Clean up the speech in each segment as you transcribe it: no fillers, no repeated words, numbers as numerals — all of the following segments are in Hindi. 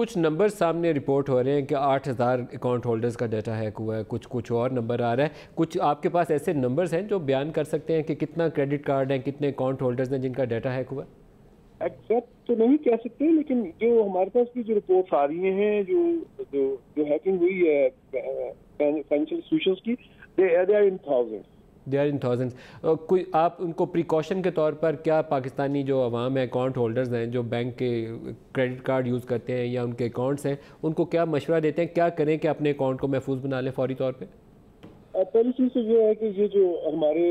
कुछ नंबर सामने रिपोर्ट हो रहे हैं कि 8,000 अकाउंट होल्डर्स का डाटा हैक हुआ है, कुछ और नंबर आ रहा है। कुछ आपके पास ऐसे नंबर्स हैं जो बयान कर सकते हैं कि कितना क्रेडिट कार्ड है, कितने अकाउंट होल्डर्स हैं जिनका डाटा हैक हुआ है? एग्जैक्ट तो नहीं कह सकते, लेकिन जो हमारे पास भी जो रिपोर्ट्स आ रही हैं, जो जो जो हैकिंग हुई है फाइनेंशियल इंस्टीट्यूशंस की, they are in thousands. They are in thousands. कोई आप उनको प्रिकॉशन के तौर पर क्या पाकिस्तानी जो अवाम है, अकाउंट होल्डर्स हैं जो बैंक के क्रेडिट कार्ड यूज़ करते हैं या उनके अकाउंट्स हैं, उनको क्या मशवरा देते हैं, क्या करें कि अपने अकाउंट को महफूज बना लें फौरी तौर पर? पहली चीज तो ये है कि ये जो हमारे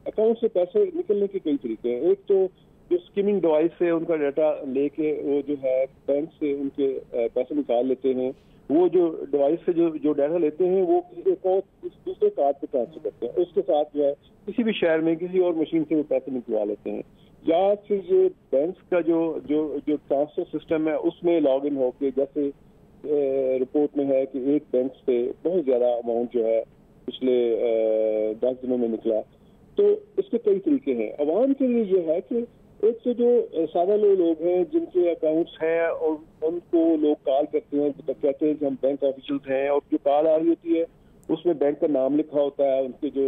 अकाउंट से पैसे निकलने के कई तरीके हैं। एक तो जो स्किमिंग डिवाइस से उनका डाटा लेके वो जो है बैंक से उनके पैसे निकाल लेते हैं। वो जो डिवाइस से जो डाटा लेते हैं वो एक और दूसरे कार्ड पे ट्रांसफर करते हैं। उसके साथ जो है किसी भी शहर में किसी और मशीन से वो पैसे निकलवा लेते हैं। या फिर ये बैंक का जो जो जो ट्रांसफर सिस्टम है उसमें लॉग इन होके, जैसे रिपोर्ट में है कि एक बैंक से बहुत ज्यादा अमाउंट जो है पिछले 10 दिनों में निकला। तो इसके कई तरीके हैं। अवाम के लिए ये है कि एक तो जो सादा लोग हैं जिनके अकाउंट्स हैं और उनको लोग कॉल करते हैं, तो कहते हैं कि हम बैंक ऑफिशियल्स हैं, और जो कॉल आ रही होती है उसमें बैंक का नाम लिखा होता है। उनके जो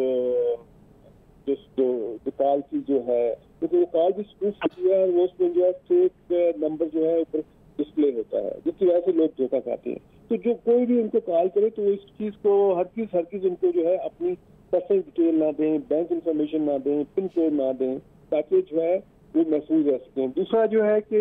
जो जो, जो कॉल की जो है, क्योंकि वो कॉल भी स्पूफ होती है और वो उसमें जो है फेक नंबर जो है ऊपर डिस्प्ले होता है, जिसकी वजह से लोग धोखा खाते हैं। तो जो कोई भी उनको कॉल करे तो इस चीज को हर चीज उनको जो है अपनी पर्सनल डिटेल ना दें, बैंक इंफॉर्मेशन ना दें, पिन कोड ना दें, ताकि जो है वो महफूज रह सकें। दूसरा जो है कि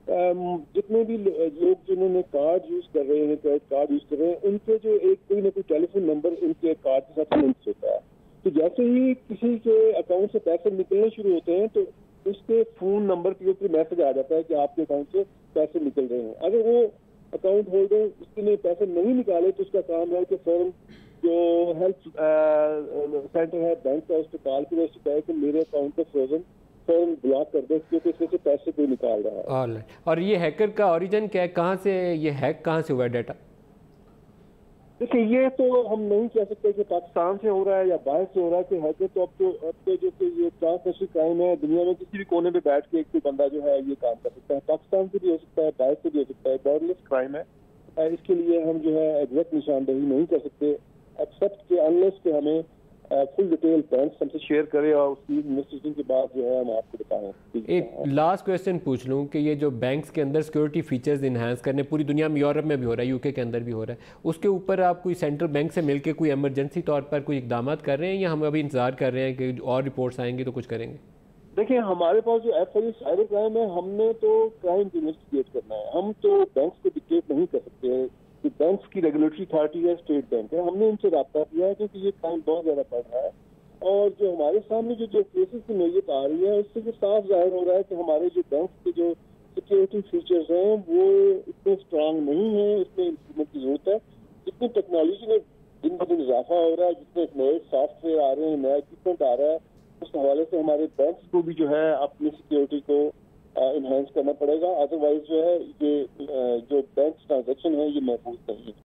जितने भी लोग जिन्होंने कार्ड यूज कर रहे हैं, क्रेडिट कार्ड यूज कर रहे हैं, उनके जो एक कोई ना कोई टेलीफोन नंबर उनके कार्ड के साथ लिंक होता है। तो जैसे ही किसी के अकाउंट से पैसे निकलने शुरू होते हैं तो उसके फोन नंबर के ऊपर मैसेज आ जाता है कि आपके अकाउंट से पैसे निकल रहे हैं। अगर वो अकाउंट होल्डर उसने पैसे नहीं निकाले तो उसका काम है कि फौरन जो हेल्प सेंटर है बैंक का, उस पर कॉल करें, उससे कहे कि मेरे अकाउंट को फौरन ब्लॉक कर दे क्योंकि इसमें से पैसे कोई निकाल रहा है। ऑलराइट। और ये हैकर का ओरिजिन क्या है, कहाँ से ये हैक कहाँ से हुआ है डाटा? देखिए, ये तो हम नहीं कह सकते कि पाकिस्तान से हो रहा है या बाहर से हो रहा है। कि हैकर तो अब तो जो कि ये ट्रांसनेशनल क्राइम है, दुनिया में किसी भी कोने पे बैठ के एक कोई बंदा जो है ये काम कर सकता है। पाकिस्तान से भी हो सकता है, बाहर से भी हो सकता है। बॉर्डरलेस क्राइम है। इसके लिए हम जो है एग्जैक्ट निशानदेही नहीं कर सकते, एक्सेप्ट के अनलेस के हमें फुल डिटेल बैंक हमसे शेयर करें और उसकी इन्वेस्टिगेशन के बाद जो है हम आपको बताएं। एक लास्ट क्वेश्चन पूछ लूँ कि ये जो बैंक्स के अंदर सिक्योरिटी फीचर्स इन्हांस करने पूरी दुनिया में, यूरोप में भी हो रहा है, यूके के अंदर भी हो रहा है, उसके ऊपर आप कोई सेंट्रल बैंक से मिलकर कोई इमरजेंसी तौर पर कोई इकदाम कर रहे हैं या हम अभी इंतजार कर रहे हैं कि और रिपोर्ट्स आएंगी तो कुछ करेंगे? देखिए, हमारे पास जो FIU साइबर क्राइम है, हमने तो क्राइम को इन्वेस्टिगेट करना है। हम तो बैंक्स को डिक्टेट नहीं कर सकते कि बैंक्स की रेगुलेटरी अथॉरिटी है स्टेट बैंक है। हमने उनसे रब्ता किया है क्योंकि ये क्राइम बहुत ज्यादा बढ़ रहा है। और जो हमारे सामने जो केसेस की नोयत आ रही है उससे जो साफ जाहिर हो रहा है कि हमारे जो बैंक के जो सिक्योरिटी फीचर्स हैं वो इतने स्ट्रांग नहीं है। इसमें इम्प्रूवमेंट की जरूरत है। जितनी टेक्नोलॉजी में दिन ब दिन इजाफा हो रहा है, जितने नए सॉफ्टवेयर आ रहे हैं, नया इक्विपमेंट आ रहा है, उस हवाले से हमारे बैंक्स को भी जो है अपनी सिक्योरिटी को इन्हेंस करना पड़ेगा। अदरवाइज जो है ये जो बैंक ट्रांजेक्शन है ये महफूज नहीं है।